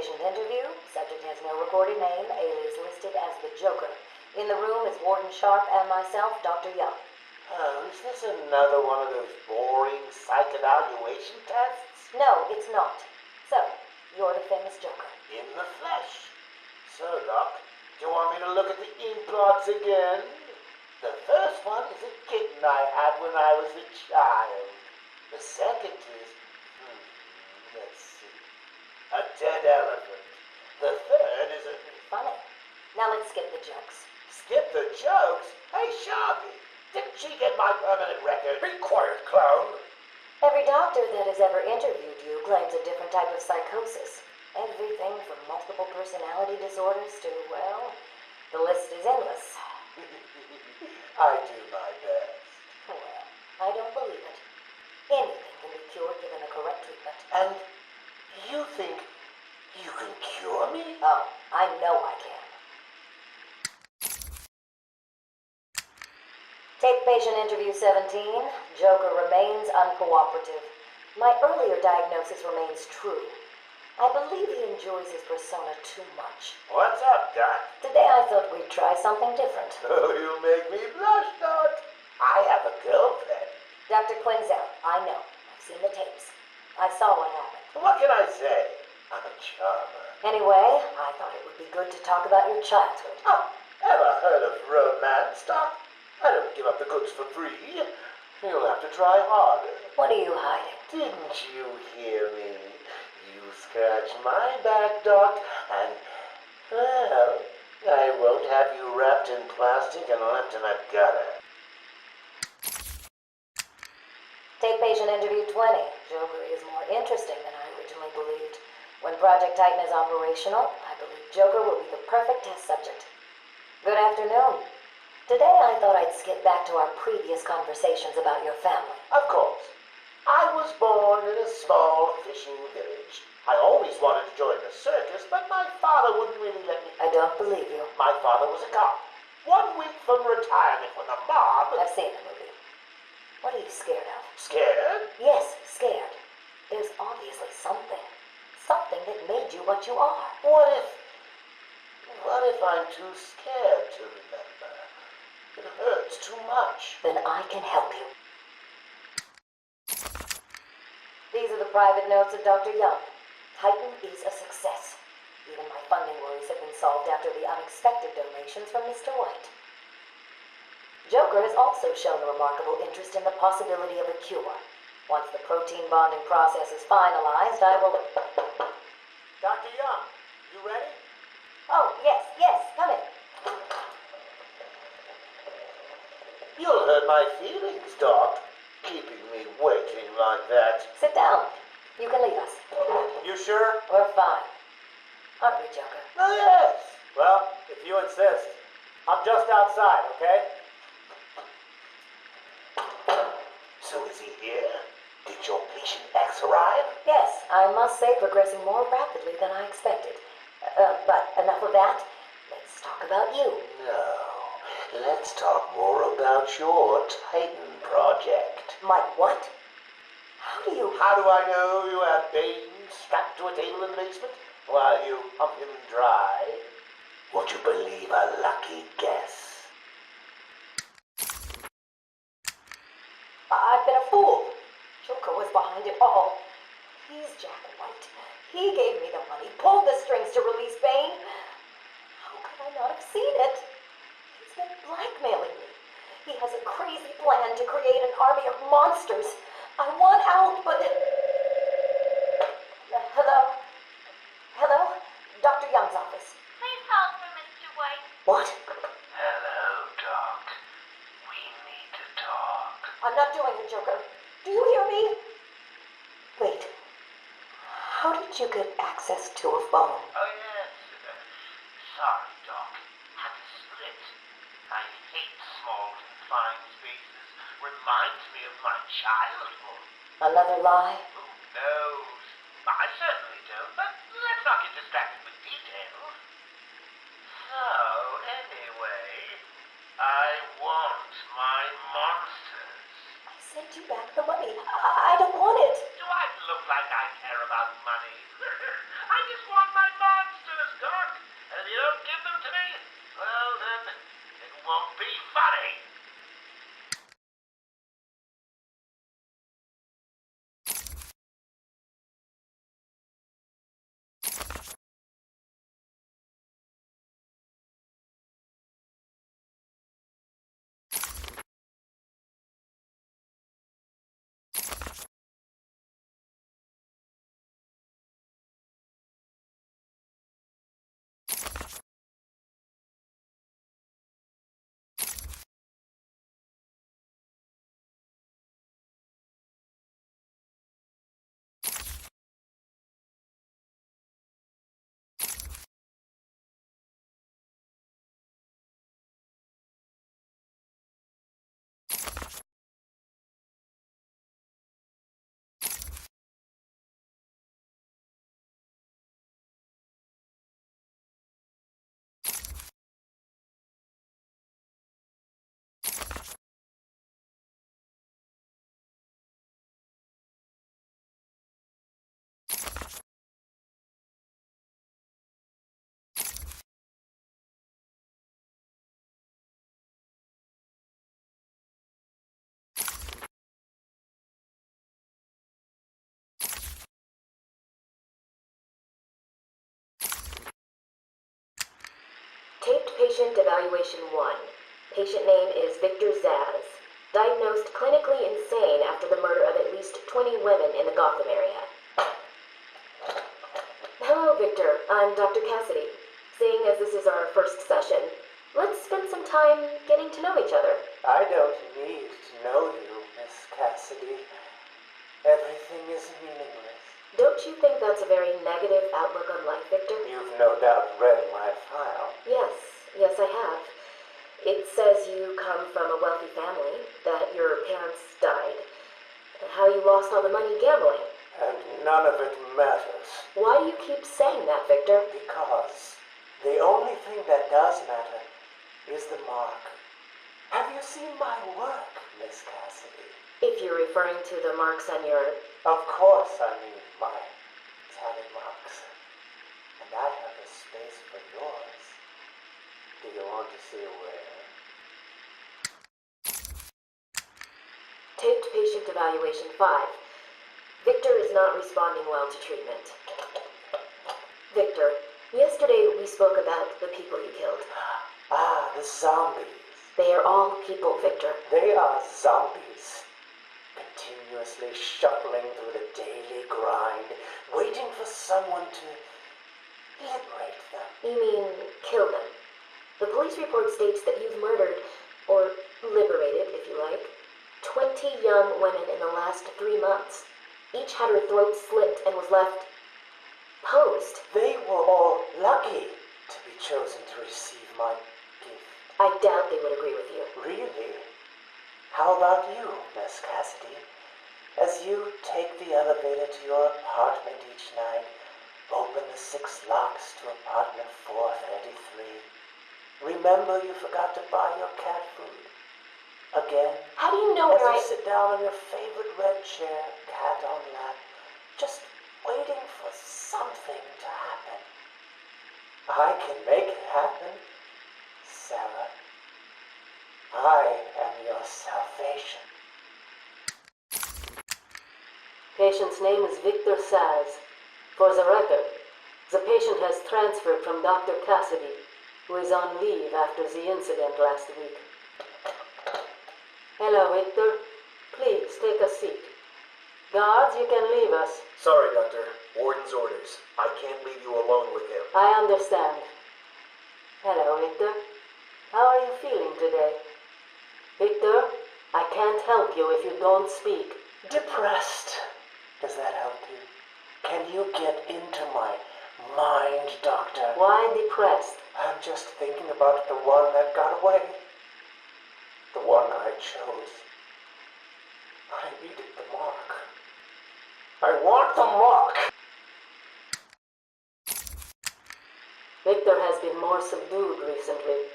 patient interview. Subject has no recorded name. Alias listed as the Joker. In the room is Warden Sharp and myself, Dr. Young. Oh, is this another one of those boring psych evaluation tests? No, it's not. So, you're the famous Joker. In the flesh. So, Doc, do you want me to look at the ink blots again? The first one is a kitten I had when I was a child. The second is, let's see, a dead elephant. The third is a... Funny. Now let's skip the jokes. Skip the jokes? Hey, Sharpie, didn't she get my permanent record? Be quiet, clown. Every doctor that has ever interviewed you claims a different type of psychosis. Everything from multiple personality disorders to, well, the list is endless. I do my best. Well, I don't believe it. Anything can be cured given the correct treatment. And you think you can cure me? Oh, I know I can. Take patient interview 17. Joker remains uncooperative. My earlier diagnosis remains true. I believe he enjoys his persona too much. What's up, Doc? Today I thought we'd try something different. Oh, you make me blush, Doc. I have a girlfriend. Dr. Quinzel, I know. I've seen the tapes. I saw what happened. What can I say? I'm a charmer. Anyway, I thought it would be good to talk about your childhood. Oh, ever heard of romance, Doc? I don't give up the goods for free. You'll have to try harder. What are you hiding? Didn't you hear me? You scratch my back, Doc, and, well, I won't have you wrapped in plastic and left in a gutter. Take patient interview 20. Joker is more interesting than I originally believed. When Project Titan is operational, I believe Joker will be the perfect test subject. Good afternoon. Today I thought I'd skip back to our previous conversations about your family. Of course. I was born in a small fishing village. I always wanted to join the circus, but my father wouldn't really let me. I don't believe you. My father was a cop. 1 week from retirement when the mob... I've seen the movie. What are you scared of? Scared? Yes, scared. There's obviously something. Something that made you what you are. What if I'm too scared to remember? It hurts too much. Then I can help you. These are the private notes of Dr. Young. Titan is a success. Even my funding worries have been solved after the unexpected donations from Mr. White. Joker has also shown a remarkable interest in the possibility of a cure. Once the protein bonding process is finalized, I will... Dr. Young, you ready? Oh, yes, come in. You'll hurt my feelings, Doc, keeping me waiting like that. Sit down. You can leave us. You sure? We're fine. Aren't we, Joker? Oh, yes. Well, if you insist. I'm just outside, okay? So is he here? Did your patient X arrive? Yes, I must say progressing more rapidly than I expected. But enough of that. Let's talk about you. No. Let's talk more about your Titan project. My what? How How do I know you have Bane strapped to a table in the basement while you pump him dry? Would you believe a lucky guess? I've been a fool. Joker was behind it all. He's Jack White. He gave me the money, pulled the strings to release Bane. How could I not have seen it? He's been blackmailing me. He has a crazy plan to create an army of monsters. I want out, but... Hello? Hello? Dr. Young's office. Please hold for Mr. White. What? Hello, Doc. We need to talk. I'm not doing it, Joker. Do you hear me? Wait. How did you get access to a phone? Oh, yes. Sorry, Doc. Had to split. I hate small, confined spaces. Reminds me of my childhood. Another lie? Who knows? I certainly don't, but let's not get distracted with details. So, anyway, I want my monsters. I sent you back the money. I don't want it. Do I look like I care about money? I just want my Taped patient evaluation 1. Patient name is Victor Zsasz. Diagnosed clinically insane after the murder of at least 20 women in the Gotham area. Hello, Victor. I'm Dr. Cassidy. Seeing as this is our first session, let's spend some time getting to know each other. I don't need to know you, Miss Cassidy. Everything is meaningless. Don't you think that's a very negative outlook on life, Victor? You've no doubt read my file. Yes, I have. It says you come from a wealthy family, that your parents died, how you lost all the money gambling. And none of it matters. Why do you keep saying that, Victor? Because the only thing that does matter is the mark. Have you seen my work, Miss Cassidy? If you're referring to the marks on your... Of course I mean my tally marks. And I have a space for yours. Do you want to see where? Taped patient evaluation 5. Victor is not responding well to treatment. Victor, yesterday we spoke about the people you killed. Ah, the zombies. They are all people, Victor. They are zombies. Continuously shuffling through the daily grind, waiting for someone to liberate them. You mean kill them? The police report states that you've murdered, or liberated, if you like, 20 young women in the last 3 months. Each had her throat slit and was left posed. They were all lucky to be chosen to receive my gift. I doubt they would agree with you. Really? How about you, Miss Cassidy? As you take the elevator to your apartment each night, open the 6 locks to apartment 433. Remember you forgot to buy your cat food. Again, How do you know as where you sit down on your favorite red chair, cat on lap, just waiting for something to happen. I can make it happen, Sarah. I am your salvation. Patient's name is Victor Zsasz. For the record, the patient has transferred from Dr. Cassidy, who is on leave after the incident last week. Hello, Victor. Please, take a seat. Guards, you can leave us. Sorry, Doctor. Warden's orders. I can't leave you alone with him. I understand. Hello, Victor. How are you feeling today? Victor, I can't help you if you don't speak. Depressed. Does that help you? Can you get into my mind, Doctor? Why depressed? I'm just thinking about the one that got away. The one I chose. I needed the mark. I want the mark! Victor has been more subdued recently.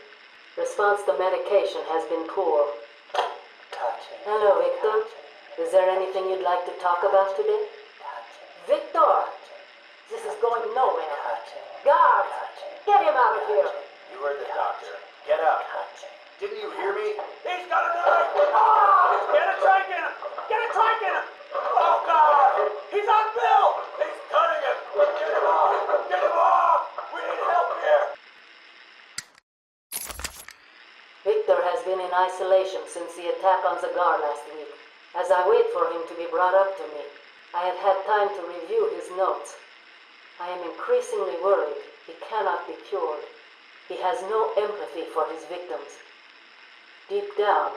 Response to medication has been poor. Touching. Hello, Victor. Is there anything you'd like to talk about today? Victor! This is going nowhere. Guards! Get him out of here! You heard the doctor. Get out. Didn't you hear me? He's got a knife! Ah! Get a trank in him! Get a trank in him! Oh, God! He's on Bill! He's cutting him! Get him off! Get him off! We need help here! Victor has been in isolation since the attack on Zagar last week. As I wait for him to be brought up to me, I have had time to review his notes. I am increasingly worried he cannot be cured. He has no empathy for his victims. Deep down,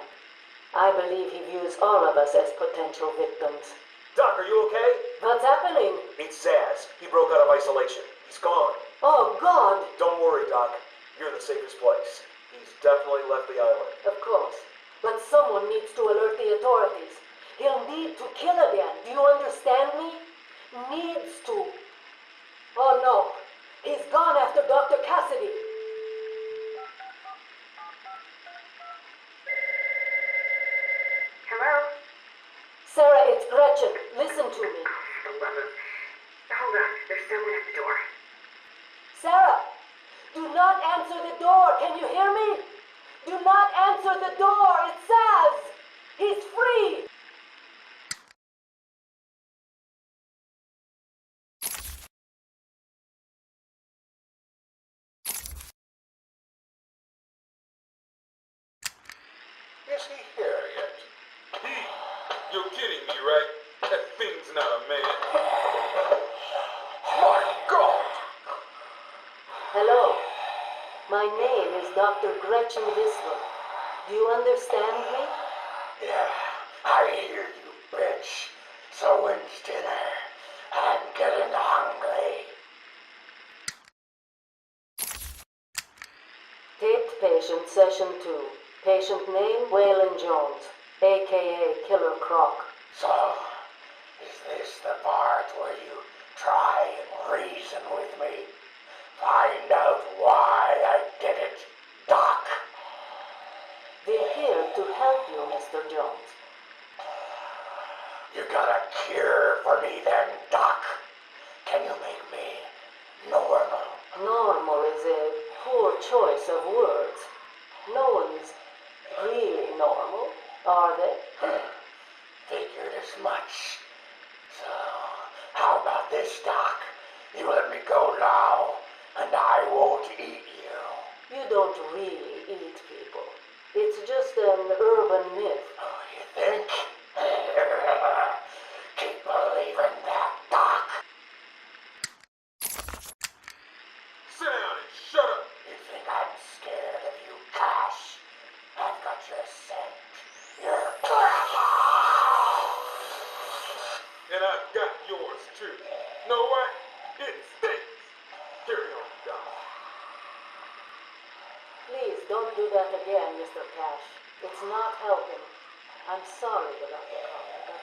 I believe he views all of us as potential victims. Doc, are you okay? What's happening? It's Zsasz. He broke out of isolation. He's gone. Oh, God! Don't worry, Doc. You're in the safest place. He's definitely left the island. Of course. But someone needs to alert the authorities. He'll need to kill again. Do you understand me? Needs to. Oh, no. He's gone after Dr. Cassidy. Hello? Sarah, it's Gretchen. Listen to me. For the love of... Hold on, there's someone at the door. Sarah, do not answer the door. Can you hear me? Do not answer the door. It's Zsasz. He's free. Maxie here yet? You're kidding me, right? That thing's not a man. My God! Hello. My name is Dr. Gretchen Whistler. Do you understand me? Yeah, I hear you, bitch. So when's dinner? I'm getting hungry. Taped patient session 2. Patient name Waylon Jones, a.k.a. Killer Croc. So, is this the part where you try and reason with me? Find out why I did it, Doc. We're here to help you, Mr. Jones. You got a cure for me then, Doc? Can you make me normal? Normal is a poor choice of words. No one's really normal, are they? Figured as much. So, how about this, Doc? You let me go now, and I won't eat you. You don't really eat people. It's just an urban myth. Oh, you think? Keep believing that, Doc. Sit down and shut up! You think I'm scared of you, Cash? I've got your scent. You're And I've got yours too. Know what? It stinks! Carry on, Doc. Please don't do that again, Mr. Cash. It's not helping. I'm sorry about the comment, but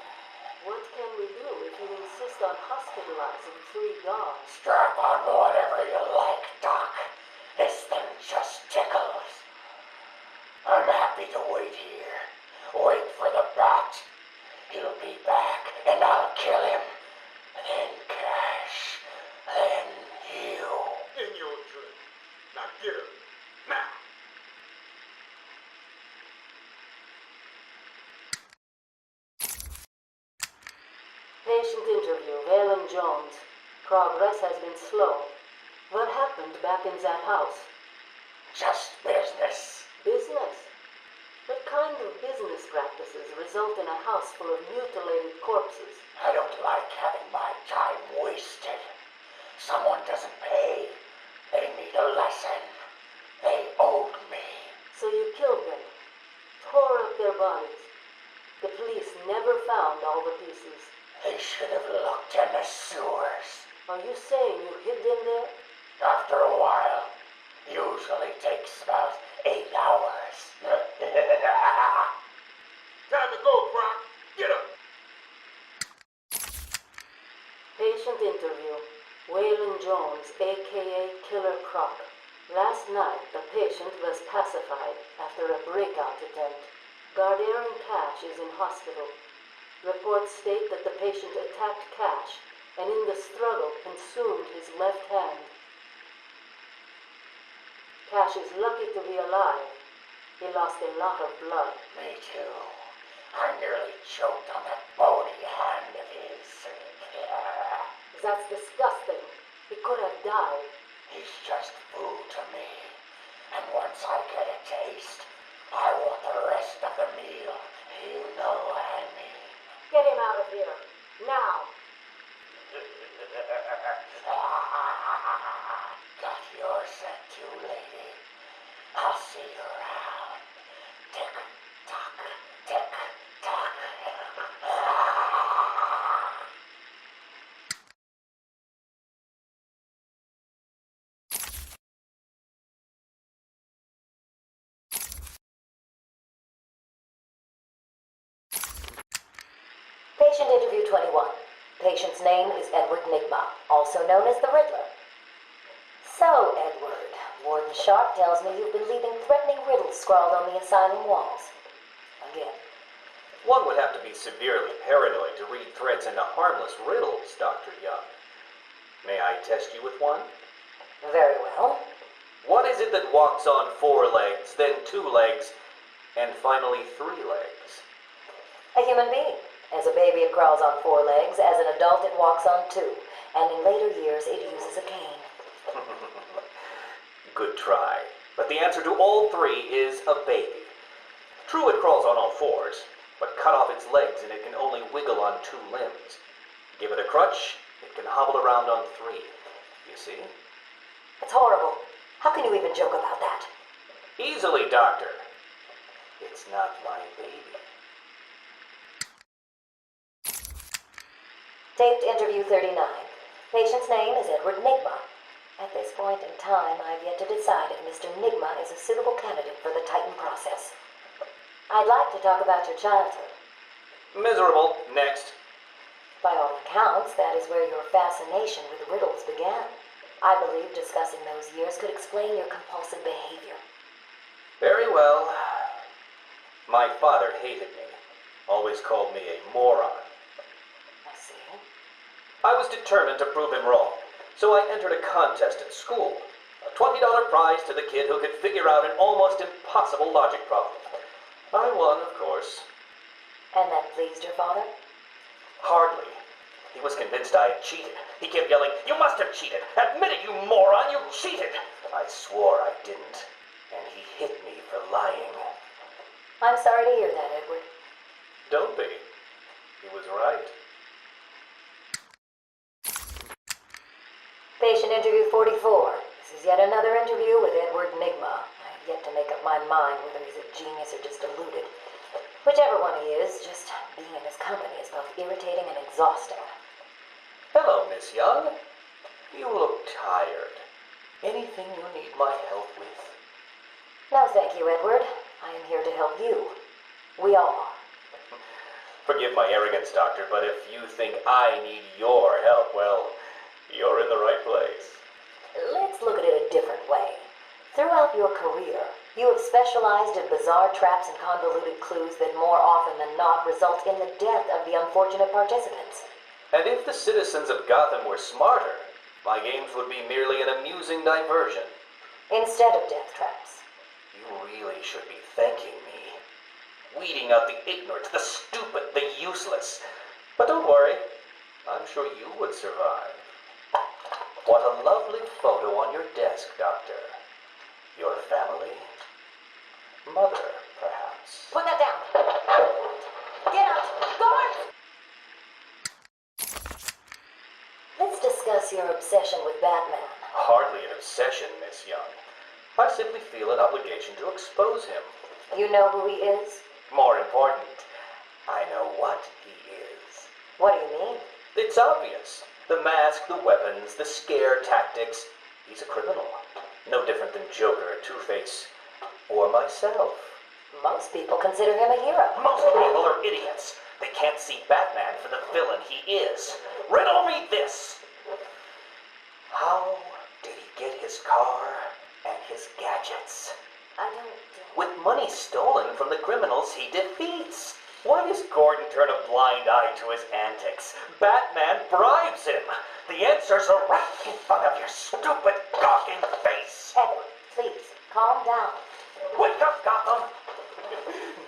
what can we do if you insist on hospitalizing 3 dogs? Strap on whatever you like, Doc. This thing just tickles. I'm happy to wait here. Wait for the bat. He'll be back, and I'll kill him. Then Cash. Then you. In your dream. Now get up. Now! Patient interview, Waylon Jones. Progress has been slow. What happened back in that house? Just business. Business? What kind of business practices result in a house full of mutilated corpses? I don't like having my time wasted. Someone doesn't pay. They need a lesson. They owed me. So you killed them, tore up their bodies. The police never found all the pieces. They should have looked in the sewers. Are you saying you hid them there? After a while. Usually takes about 8 hours. Time to go, Croc. Get up! Patient interview. Waylon Jones, a.k.a. Killer Croc. Last night, the patient was pacified after a breakout attempt. Guardian Cash is in hospital. Reports state that the patient attacked Cash and in the struggle consumed his left hand. Cash is lucky to be alive. He lost a lot of blood. Me too. I nearly choked on that bony hand of his. That's disgusting. He could have died. He's just food to me. And once I get a taste, I want the rest of the meal. You know what I mean. Get him out of here. Now. Got your scent too, lady. I'll see you around. Tick tock, tick tock. Patient interview 21. Patient's name is Edward Nigma, also known as the Riddler. So, Edward, Warden Sharp tells me you've been leaving threatening riddles scrawled on the asylum walls. Again. One would have to be severely paranoid to read threats into harmless riddles, Dr. Young. May I test you with one? Very well. What is it that walks on 4 legs, then 2 legs, and finally 3 legs? A human being. As a baby, it crawls on 4 legs. As an adult, it walks on 2. And in later years, it uses a cane. Good try. But the answer to all 3 is a baby. True, it crawls on all fours, but cut off its legs and it can only wiggle on 2 limbs. Give it a crutch, it can hobble around on 3. You see? It's horrible. How can you even joke about that? Easily, Doctor. It's not my baby. Taped interview 39. Patient's name is Edward Nigma. At this point in time, I've yet to decide if Mr. Nigma is a suitable candidate for the Titan process. I'd like to talk about your childhood. Miserable. Next. By all accounts, that is where your fascination with riddles began. I believe discussing those years could explain your compulsive behavior. Very well. My father hated me. Always called me a moron. I see. I was determined to prove him wrong, so I entered a contest at school. A $20 prize to the kid who could figure out an almost impossible logic problem. I won, of course. And that pleased your father? Hardly. He was convinced I had cheated. He kept yelling, "You must have cheated! Admit it, you moron! You cheated!" I swore I didn't, and he hit me for lying. I'm sorry to hear that, Edward. Don't be. He was right. Patient interview 44. This is yet another interview with Edward Nigma. I have yet to make up my mind whether he's a genius or just deluded. Whichever one he is, just being in his company is both irritating and exhausting. Hello, Miss Young. You look tired. Anything you need my help with? No, thank you, Edward. I am here to help you. We all are. Forgive my arrogance, Doctor, but if you think I need your help, well, you're in the right place. Let's look at it a different way. Throughout your career, you have specialized in bizarre traps and convoluted clues that more often than not result in the death of the unfortunate participants. And if the citizens of Gotham were smarter, my games would be merely an amusing diversion. Instead of death traps. You really should be thanking me. Weeding out the ignorant, the stupid, the useless. But don't worry, I'm sure you would survive. What a lovely photo on your desk, Doctor. Your family? Mother, perhaps. Put that down. Get out. Guard! Let's discuss your obsession with Batman. Hardly an obsession, Miss Young. I simply feel an obligation to expose him. You know who he is? More important, I know what he is. What do you mean? It's obvious. The mask, the weapons, the scare tactics. He's a criminal. No different than Joker, Two-Face, or myself. Most people consider him a hero. Most people are idiots. They can't see Batman for the villain he is. Riddle me this. How did he get his car and his gadgets? I don't... With money stolen from the criminals he defeats. Why does Gordon turn a blind eye to his antics? Batman bribes him. The answers are right in front of your stupid, gawking face. Edward, please, calm down. Wake up, Gotham!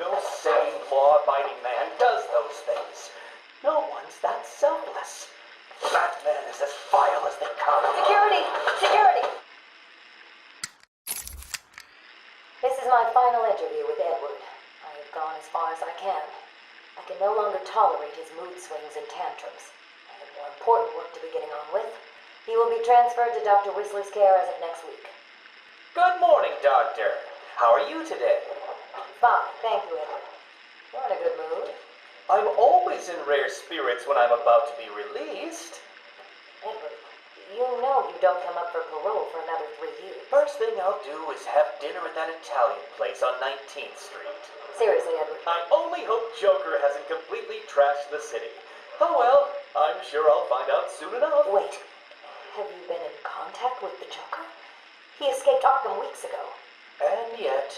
No sane, law-abiding man does those things. No one's that selfless. Batman is as vile as they come. Security! Security! This is my final interview with Edward. I have gone as far as I can. I can no longer tolerate his mood swings and tantrums. I have more important work to be getting on with. He will be transferred to Dr. Whistler's care as of next week. Good morning, Doctor. How are you today? Fine, thank you, Edward. You're in a good mood. I'm always in rare spirits when I'm about to be released. Edward, you know you don't come up for parole for another 3 years. First thing I'll do is have dinner at that Italian place on 19th Street. Seriously, Edward. I only hope Joker hasn't completely trashed the city. Oh well, I'm sure I'll find out soon enough. Wait, have you been in contact with the Joker? He escaped Arkham weeks ago. And yet,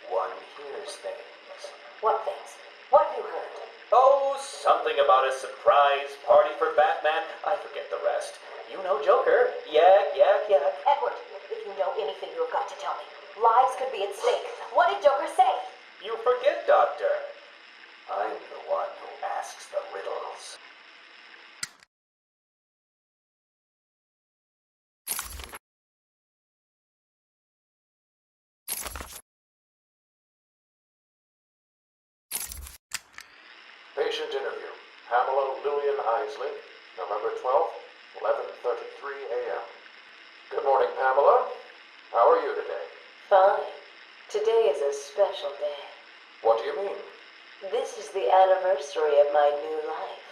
one hears things. What things? What have you heard? Oh, something about a surprise party for Batman. I forget the rest. You know Joker. Yak, yak, yak. Edward, if you know anything, you have got to tell me. Lives could be at stake. What did Joker say? You forget, Doctor. I'm the one who asks the riddles. Patient interview. Pamela Lillian Isley, November 12th, 11:33 a.m. Good morning, Pamela. How are you today? Fine. Today is a special day. What do you mean? This is the anniversary of my new life.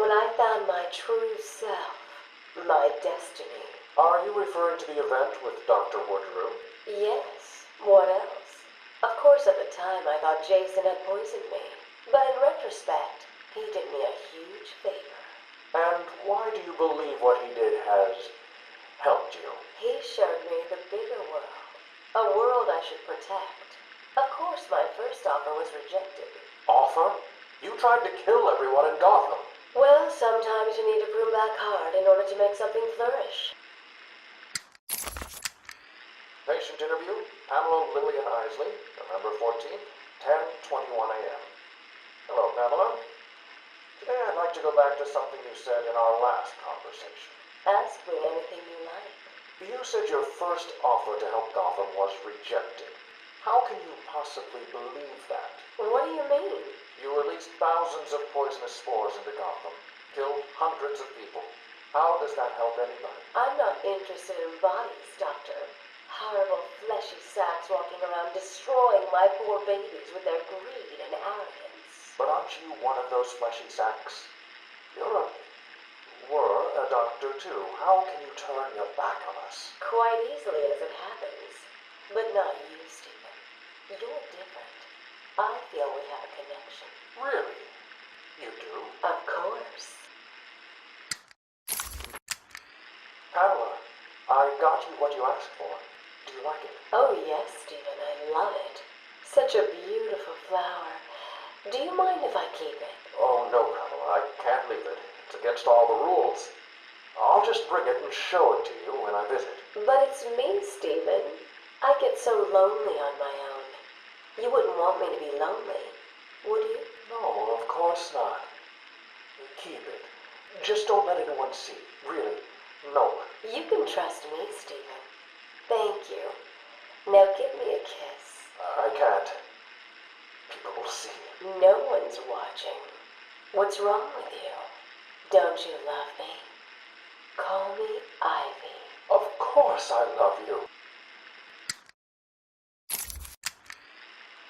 When I found my true self, my destiny. Are you referring to the event with Dr. Woodrow? Yes. What else? Of course, at the time, I thought Jason had poisoned me. But in retrospect, he did me a huge favor. And why do you believe what he did has helped you? He showed me the bigger world. A world I should protect. Of course, my first offer was rejected. Offer? You tried to kill everyone in Gotham. Well, sometimes you need to prune back hard in order to make something flourish. Patient interview. Pamela Lillian Isley, November 14th, 10:21 a.m. Hello, Pamela. Today I'd like to go back to something you said in our last conversation. Ask me anything you like. You said your first offer to help Gotham was rejected. How can you possibly believe that? What do you mean? You released thousands of poisonous spores into Gotham, killed hundreds of people. How does that help anybody? I'm not interested in bodies, Doctor. Horrible fleshy sacks walking around destroying my poor babies with their greed and arrogance. But aren't you one of those fleshy sacks? Were a doctor too. How can you turn your back on us? Quite easily as it happens. But not you, Stephen. You're different. I feel we have a connection. Really? You do? Of course. Pamela, I got you what you asked for. Do you like it? Oh yes, Stephen, I love it. Such a beautiful flower. Do you mind if I keep it? Oh no, Pamela, I can't leave it. It's against all the rules. I'll just bring it and show it to you when I visit. But it's me, Stephen. I get so lonely on my own. You wouldn't want me to be lonely, would you? No, of course not. Keep it. Just don't let anyone see. Really, no one. You can trust me, Stephen. Thank you. Now give me a kiss. I can't. People will see. No one's watching. What's wrong with you? Don't you love me? Call me Ivy. Of course I love you.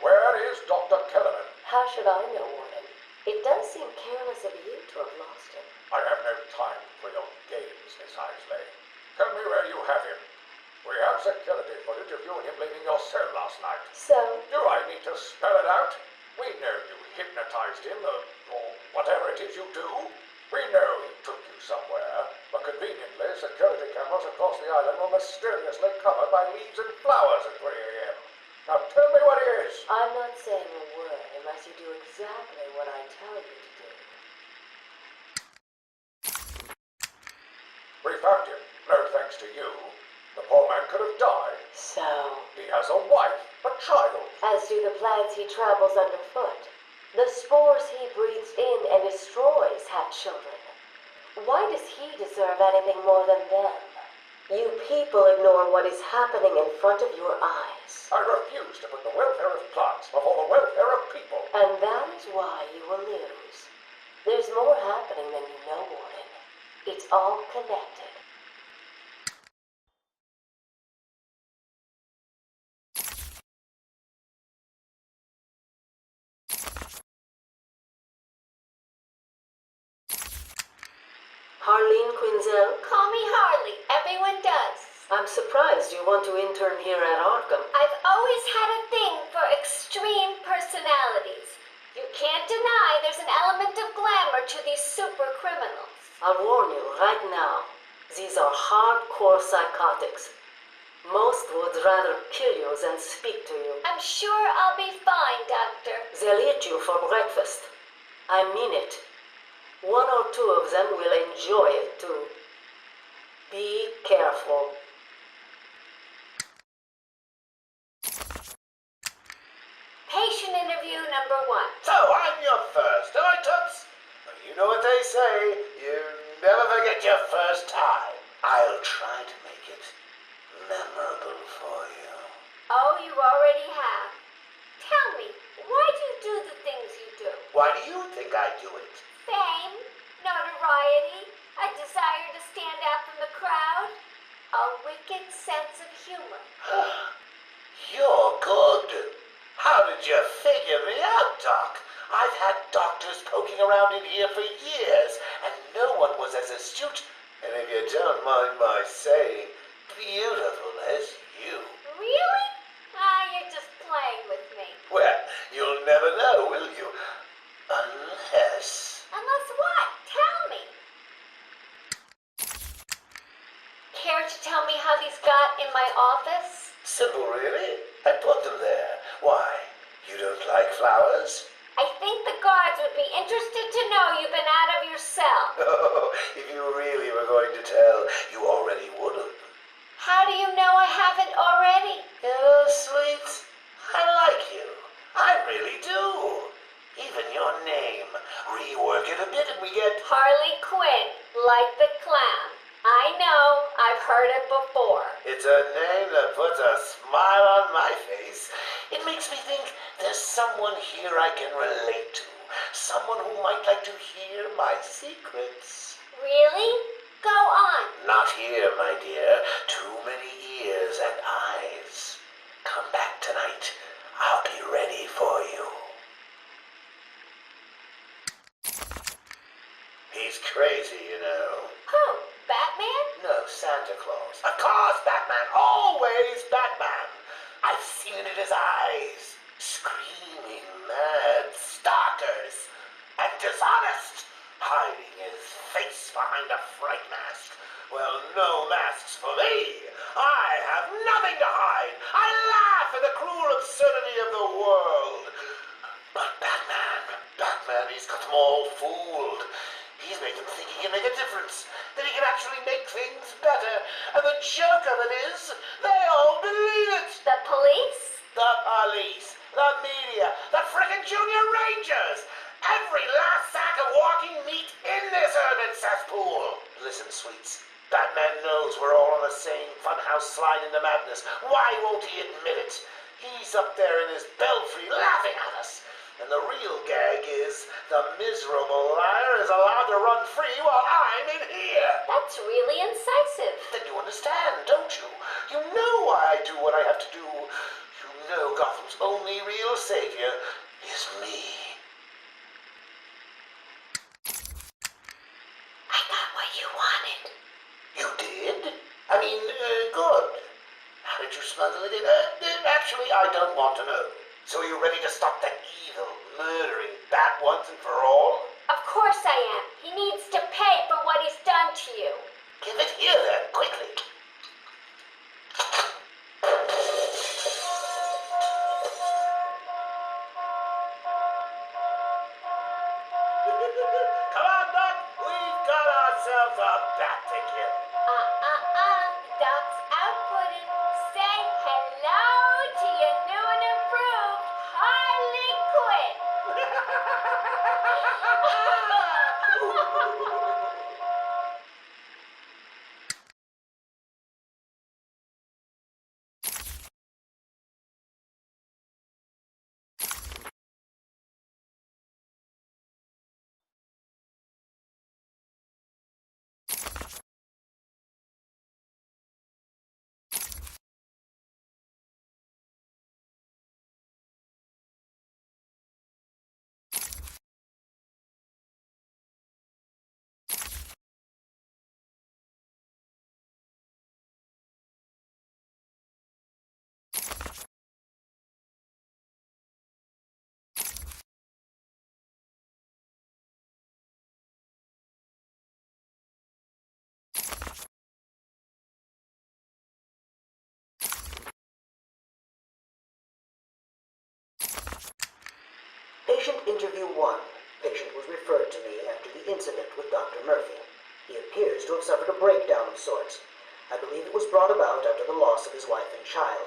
Where is Dr. Kellerman? How should I know, Warden? It does seem careless of you to have lost him. I have no time for your games, Miss Isley. Tell me where you have him. We have security footage of you and him leaving your cell last night. So, Do I need to spell it out? We know you hypnotized him, or whatever it is you do. We know he took you somewhere, but conveniently, security cameras across the island were mysteriously covered by leaves and flowers at 3 a.m. Now tell me what it is. I'm not saying a word unless you do exactly what I tell you to do. We found him, no thanks to you. The poor man could have died. So, He has a wife, a child. as do the plants he tramples underfoot. The spores he breathes in and destroys have children. Why does he deserve anything more than them? You people ignore what is happening in front of your eyes. I refuse to put the welfare of plants before the welfare of people. And that is why you will lose. There's more happening than you know, Warden. It's all connected. Harleen Quinzel? Call me Harley. Everyone does. I'm surprised you want to intern here at Arkham. I've always had a thing for extreme personalities. You can't deny there's an element of glamour to these super criminals. I'll warn you right now. These are hardcore psychotics. Most would rather kill you than speak to you. I'm sure I'll be fine, Doctor. They'll eat you for breakfast. I mean it. 1 or 2 of them will enjoy it too. Be careful. Patient interview number 1. So I'm your first, am I, Tubbs? You know what they say, you never forget your first time. I'll try to make it memorable for you. Oh, you already have. Tell me, why do you do the things you do? Why do you think I do Couldn't you figure me out, Doc? I've had doctors poking around in here for years, and no one was as astute, and if you don't mind my saying, beautiful as you. Really? You're just playing with me. Well, you'll never know, will you? Unless... Unless what? Tell me. Care to tell me how these got in my office? Simple, really. I put them there. Why? You don't like flowers? I think the guards would be interested to know you've been out of your cell. Oh, if you really were going to tell, you already would have. How do you know I haven't already? Oh, sweet. I like you. I really do. Even your name. Rework it a bit and we get... Harley Quinn, like the clown. I know, I've heard it before. It's a name that puts a smile on my face. It makes me think there's someone here I can relate to. Someone who might like to hear my secrets. Really? Go on. Not here, my dear. Too many ears and eyes. Come back tonight. I'll be ready for you. He's crazy, you know. Who? Batman? No, Santa Claus. Of course, Batman. Always Batman. I've seen it in his eyes. Screaming mad stalkers. And dishonest. Hiding his face behind a fright mask. Well, no masks for me. I have nothing to hide. I laugh at the cruel absurdity of the world. But Batman, he's got them all fooled. He's made them think he can make a difference, that he can actually make things better. And the joke of it is, they all believe it. The police? The police, the media, the frickin' junior rangers. Every last sack of walking meat in this urban cesspool. Listen, sweets. Batman knows we're all on the same funhouse slide into madness. Why won't he admit it? He's up there in his belfry laughing at us. And the real gag is the miserable liar is allowed to run free while I'm in here. That's really incisive. Then you understand, don't you? You know why I do what I have to do. You know Gotham's only real savior is me. I got what you wanted. You did? I mean, good. How did you smuggle it in? Actually, I don't want to know. So are you ready to stop that evil, murdering bat once and for all? Of course I am. He needs to pay for what he's done to you. Give it here then, quickly. Come on, Doc. We've got ourselves a bat to kill. Doc's outputting. Say hello to your new and improved Harley Quinn. Patient interview 1. Patient was referred to me after the incident with Dr. Murphy. He appears to have suffered a breakdown of sorts. I believe it was brought about after the loss of his wife and child.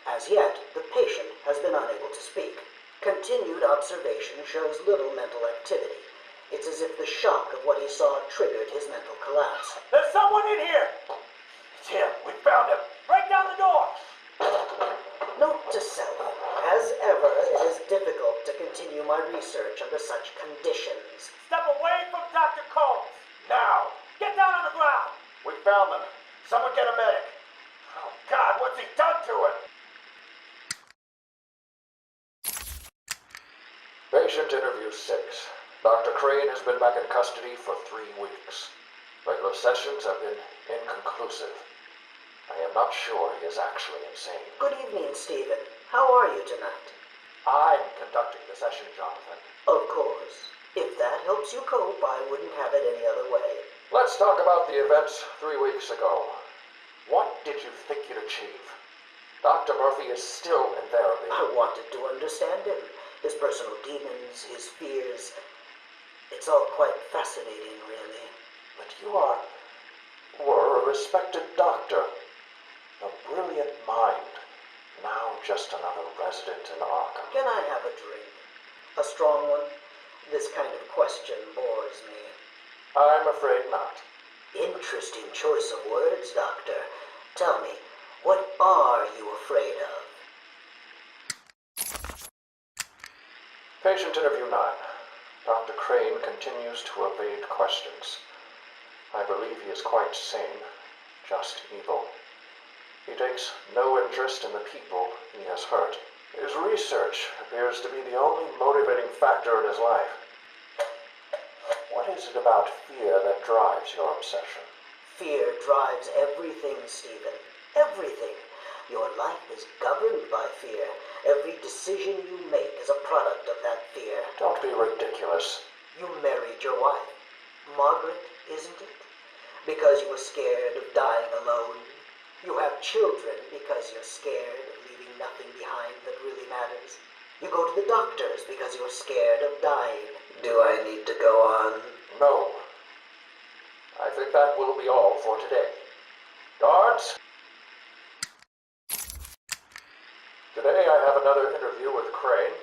As yet, the patient has been unable to speak. Continued observation shows little mental activity. It's as if the shock of what he saw triggered his mental collapse. There's someone in here! It's him. We found him. Break down the door! Note to self. As ever, it is difficult to continue my research under such conditions. Step away from Dr. Combs! Now. Get down on the ground! We found them. Someone get a medic. Oh, God, what's he done to him? Patient interview 6. Dr. Crane has been back in custody for 3 weeks. Regular sessions have been inconclusive. I am not sure he is actually insane. Good evening, Stephen. How are you tonight? I'm conducting the session, Jonathan. Of course. If that helps you cope, I wouldn't have it any other way. Let's talk about the events 3 weeks ago. What did you think you'd achieve? Dr. Murphy is still in therapy. I wanted to understand him. His personal demons, his fears. It's all quite fascinating, really. But you were a respected doctor. A brilliant mind. Now just another resident in Arkham. Can I have a drink? A strong one? This kind of question bores me. I'm afraid not. Interesting choice of words, Doctor. Tell me, what are you afraid of? Patient interview 9. Dr. Crane continues to evade questions. I believe he is quite sane, just evil. He takes no interest in the people he has hurt. His research appears to be the only motivating factor in his life. What is it about fear that drives your obsession? Fear drives everything, Stephen. Everything. Your life is governed by fear. Every decision you make is a product of that fear. Don't be ridiculous. You married your wife, Margaret, isn't it? Because you were scared of dying alone. You have children because you're scared of leaving nothing behind that really matters. You go to the doctors because you're scared of dying. Do I need to go on? No. I think that will be all for today. Guards? Today I have another interview with Crane.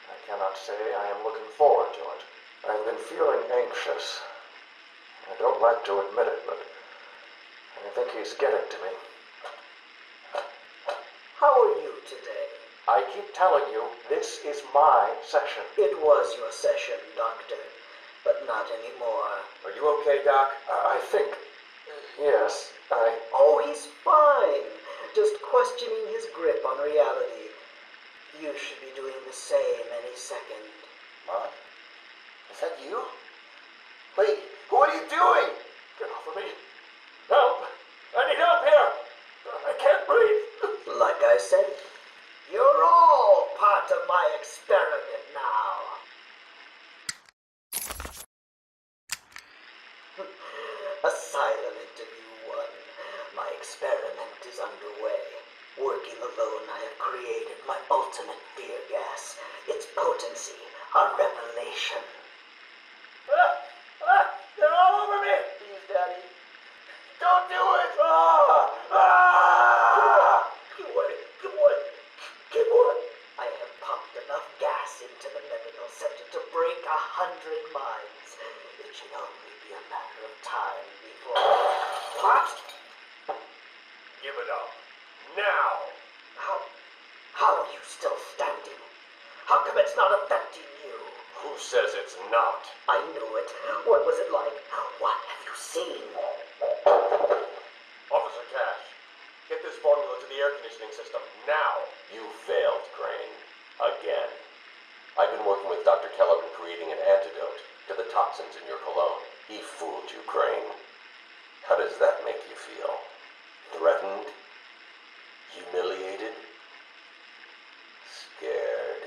I cannot say I am looking forward to it. I've been feeling anxious. I don't like to admit it, but I think he's getting to me. How are you today? I keep telling you, this is my session. It was your session, Doctor, but not anymore. Are you okay, Doc? I think... Yes, Oh, he's fine. Just questioning his grip on reality. You should be doing the same any second. Mom? Is that you? Wait, what are you doing? Get off of me. Help! I need help here! I can't breathe! Like I said, you're all part of my experiment now. Asylum interview 1. My experiment is underway. Working alone, I have created my ultimate fear gas. Its potency, a revelation. They're all over me! Please, Daddy. Don't do it! Come on. Come on. I have pumped enough gas into the medical center to break 100 minds. It should only be a matter of time before... What? Give it up. Now! How are you still standing? How come it's not affecting you? Who says it's not? I knew it. What was it like? What have you seen? Officer Cash, get this formula to the air conditioning system, now! You failed, Crane. Again. I've been working with Dr. Kellogg in creating an antidote to the toxins in your cologne. He fooled you, Crane. How does that make you feel? Threatened? Humiliated? Scared?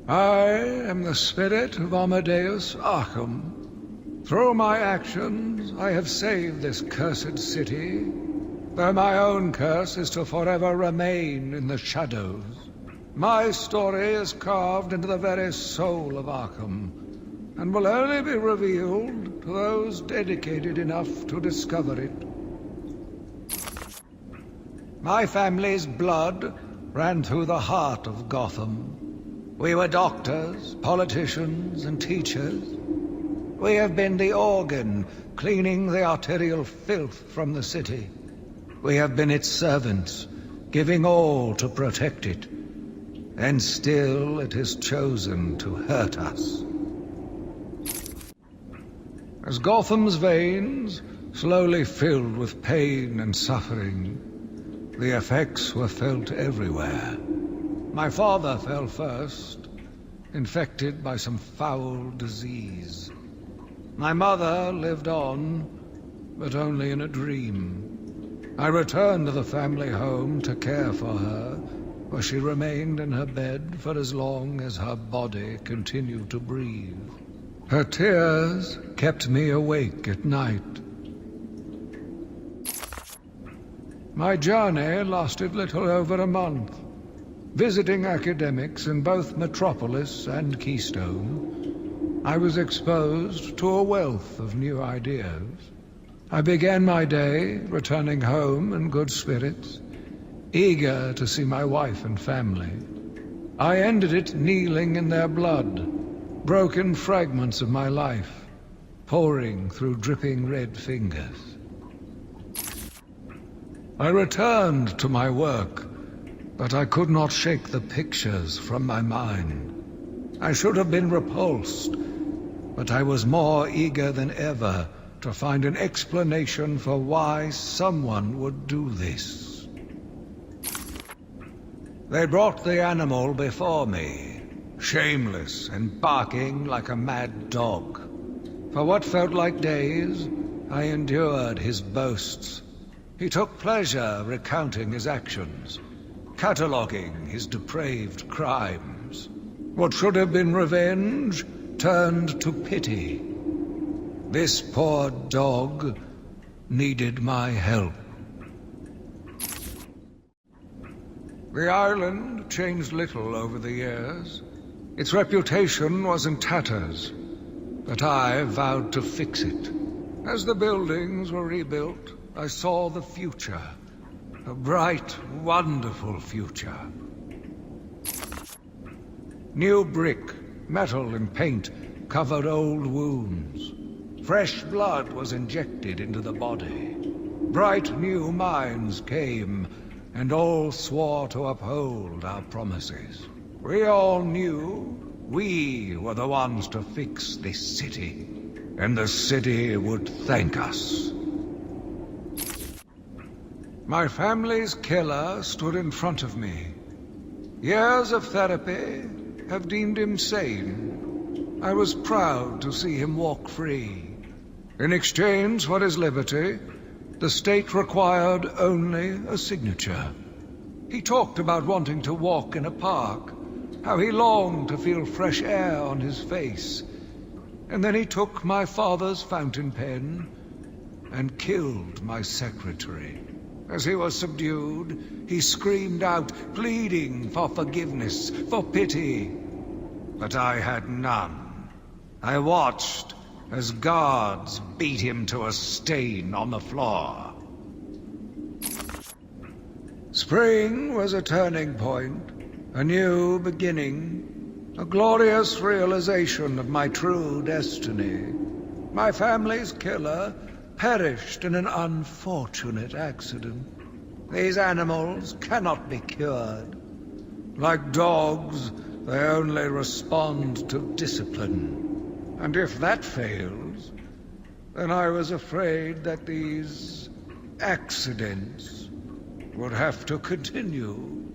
I am the spirit of Amadeus Arkham. Through my actions, I have saved this cursed city, though my own curse is to forever remain in the shadows. My story is carved into the very soul of Arkham, and will only be revealed to those dedicated enough to discover it. My family's blood ran through the heart of Gotham. We were doctors, politicians, and teachers. We have been the organ cleaning the arterial filth from the city. We have been its servants, giving all to protect it. And still it has chosen to hurt us. As Gotham's veins slowly filled with pain and suffering, the effects were felt everywhere. My father fell first, infected by some foul disease. My mother lived on, but only in a dream. I returned to the family home to care for her, where she remained in her bed for as long as her body continued to breathe. Her tears kept me awake at night. My journey lasted little over a month. Visiting academics in both Metropolis and Keystone, I was exposed to a wealth of new ideas. I began my day returning home in good spirits, eager to see my wife and family. I ended it kneeling in their blood, broken fragments of my life, pouring through dripping red fingers. I returned to my work, but I could not shake the pictures from my mind. I should have been repulsed, but I was more eager than ever to find an explanation for why someone would do this. They brought the animal before me, shameless and barking like a mad dog. For what felt like days, I endured his boasts. He took pleasure recounting his actions, cataloguing his depraved crimes. What should have been revenge turned to pity. This poor dog needed my help. The island changed little over the years. Its reputation was in tatters, but I vowed to fix it. As the buildings were rebuilt, I saw the future. A bright, wonderful future. New brick, metal, and paint covered old wounds. Fresh blood was injected into the body. Bright new minds came, and all swore to uphold our promises. We all knew we were the ones to fix this city, and the city would thank us. My family's killer stood in front of me. Years of therapy have deemed him sane. I was proud to see him walk free. In exchange for his liberty, the state required only a signature. He talked about wanting to walk in a park, how he longed to feel fresh air on his face. And then he took my father's fountain pen and killed my secretary. As he was subdued, he screamed out, pleading for forgiveness, for pity. But I had none. I watched as guards beat him to a stain on the floor. Spring was a turning point, a new beginning, a glorious realization of my true destiny. My family's killer perished in an unfortunate accident. These animals cannot be cured. Like dogs, they only respond to discipline. And if that fails, then I was afraid that these accidents would have to continue.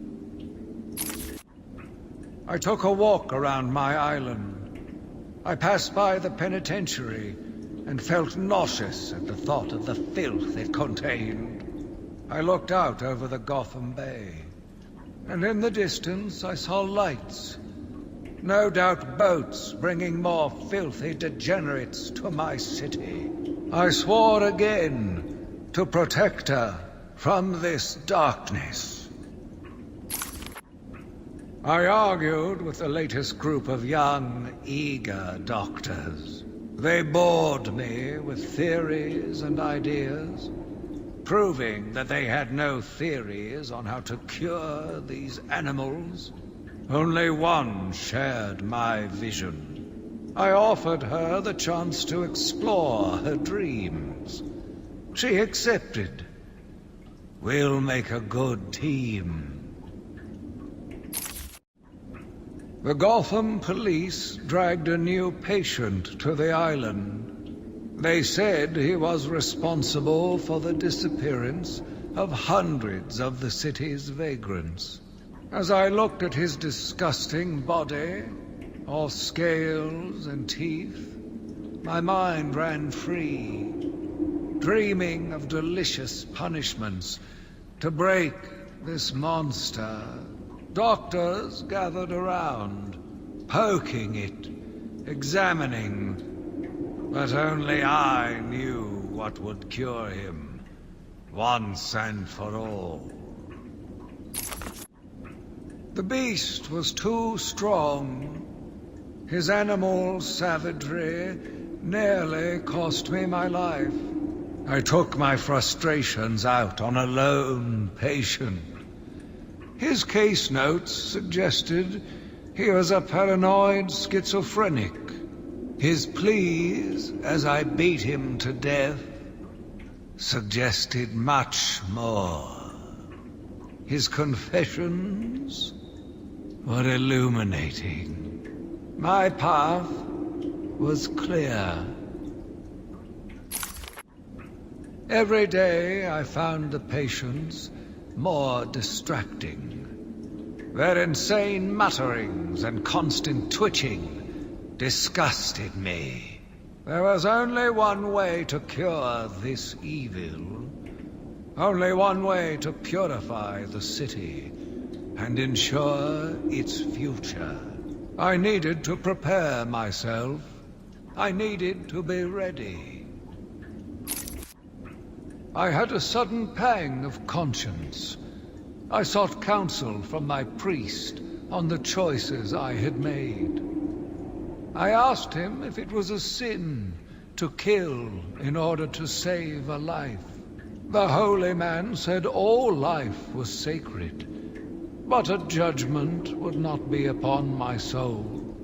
I took a walk around my island. I passed by the penitentiary and felt nauseous at the thought of the filth it contained. I looked out over the Gotham Bay, and in the distance I saw lights. No doubt boats bringing more filthy degenerates to my city. I swore again to protect her from this darkness. I argued with the latest group of young, eager doctors. They bored me with theories and ideas, proving that they had no theories on how to cure these animals. Only one shared my vision. I offered her the chance to explore her dreams. She accepted. We'll make a good team. The Gotham police dragged a new patient to the island. They said he was responsible for the disappearance of hundreds of the city's vagrants. As I looked at his disgusting body, all scales and teeth, my mind ran free, dreaming of delicious punishments to break this monster. Doctors gathered around, poking it, examining, but only I knew what would cure him, once and for all. The beast was too strong. His animal savagery nearly cost me my life. I took my frustrations out on a lone patient. His case notes suggested he was a paranoid schizophrenic. His pleas, as I beat him to death, suggested much more. His confessions were illuminating. My path was clear. Every day I found the patients more distracting. Their insane mutterings and constant twitching disgusted me. There was only one way to cure this evil. Only one way to purify the city and ensure its future. I needed to prepare myself. I needed to be ready. I had a sudden pang of conscience. I sought counsel from my priest on the choices I had made. I asked him if it was a sin to kill in order to save a life. The holy man said all life was sacred, but a judgment would not be upon my soul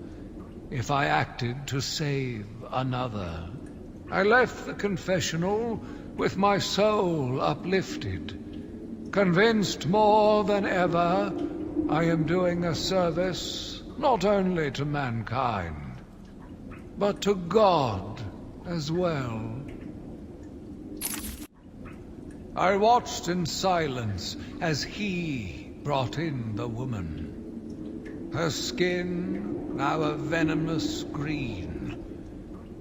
if I acted to save another. I left the confessional with my soul uplifted, convinced more than ever I am doing a service not only to mankind, but to God as well. I watched in silence as he brought in the woman. Her skin now a venomous green.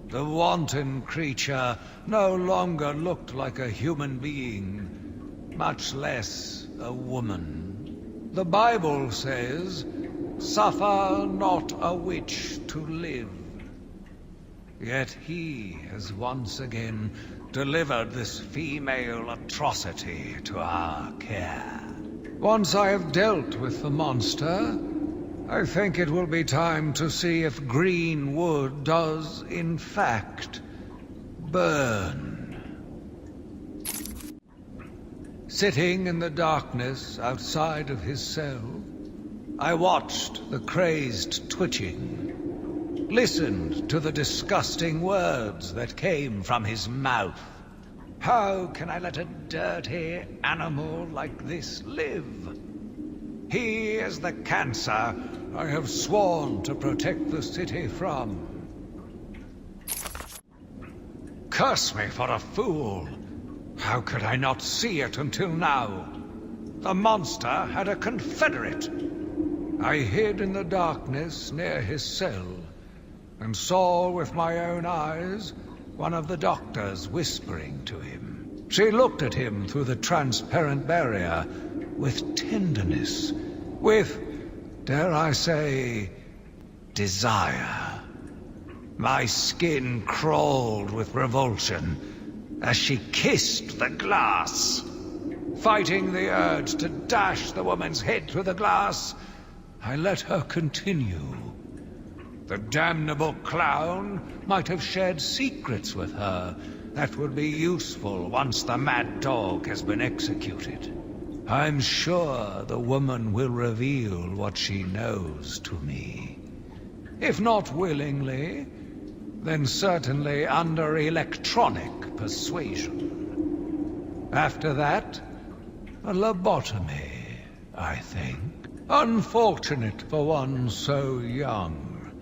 The wanton creature no longer looked like a human being, much less a woman. The Bible says, "Suffer not a witch to live." Yet he has once again delivered this female atrocity to our care. Once I have dealt with the monster, I think it will be time to see if green wood does, in fact, burn. Sitting in the darkness outside of his cell, I watched the crazed twitching, listened to the disgusting words that came from his mouth. How can I let a dirty animal like this live? He is the cancer I have sworn to protect the city from. Curse me for a fool! How could I not see it until now? The monster had a confederate. I hid in the darkness near his cell, and saw with my own eyes one of the doctors whispering to him. She looked at him through the transparent barrier with tenderness, with, dare I say, desire. My skin crawled with revulsion as she kissed the glass. Fighting the urge to dash the woman's head through the glass, I let her continue. The damnable clown might have shared secrets with her that would be useful once the mad dog has been executed. I'm sure the woman will reveal what she knows to me. If not willingly, then certainly under electronic persuasion. After that, a lobotomy, I think. Unfortunate for one so young.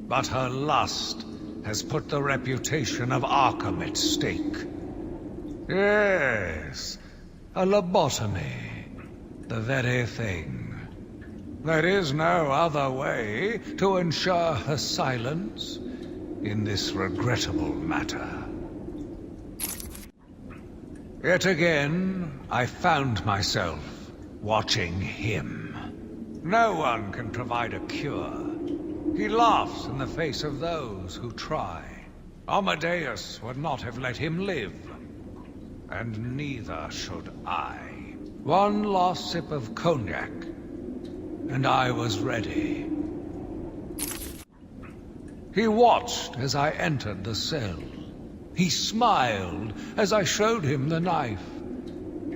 But her lust has put the reputation of Arkham at stake. Yes, a lobotomy. The very thing. There is no other way to ensure her silence in this regrettable matter. Yet again, I found myself watching him. No one can provide a cure. He laughs in the face of those who try. Amadeus would not have let him live. And neither should I. One last sip of cognac, and I was ready. He watched as I entered the cell. He smiled as I showed him the knife.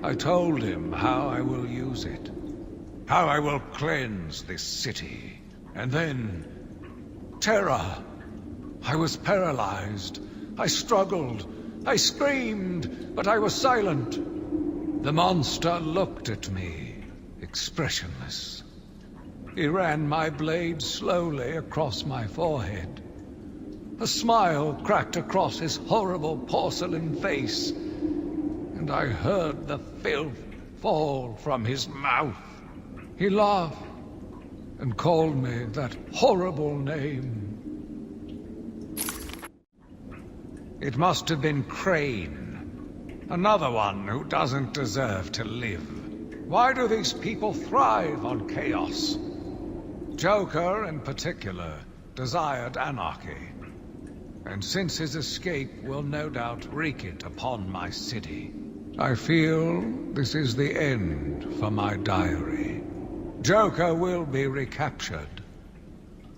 I told him how I will use it, how I will cleanse this city. And then, terror. I was paralyzed. I struggled. I screamed, but I was silent. The monster looked at me, expressionless. He ran my blade slowly across my forehead. A smile cracked across his horrible porcelain face, and I heard the filth fall from his mouth. He laughed and called me that horrible name. It must have been Crane, another one who doesn't deserve to live. Why do these people thrive on chaos? Joker, in particular, desired anarchy. And since his escape will no doubt wreak it upon my city, I feel this is the end for my diary. Joker will be recaptured.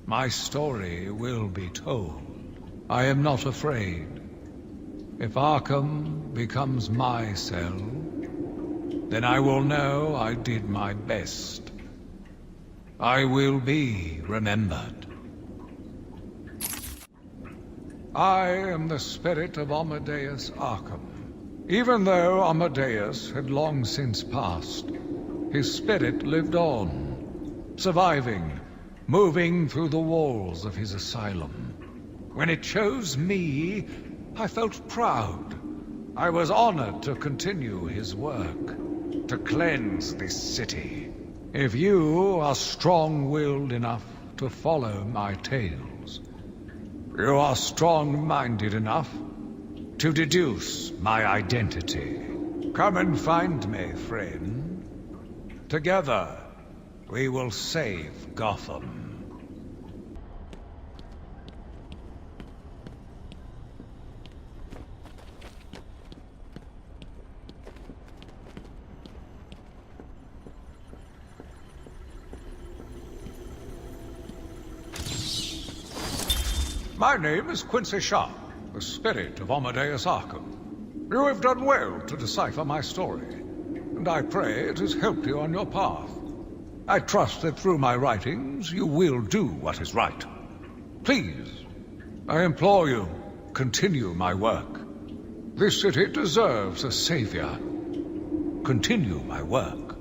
My story will be told. I am not afraid. If Arkham becomes my cell, then I will know I did my best. I will be remembered. I am the spirit of Amadeus Arkham. Even though Amadeus had long since passed, his spirit lived on, surviving, moving through the walls of his asylum. When it chose me, I felt proud. I was honored to continue his work, to cleanse this city. If you are strong-willed enough to follow my tales, you are strong-minded enough to deduce my identity. Come and find me, friend. Together, we will save Gotham. My name is Quincy Sharp, the spirit of Amadeus Arkham. You have done well to decipher my story, and I pray it has helped you on your path. I trust that through my writings you will do what is right. Please, I implore you, continue my work. This city deserves a savior. Continue my work.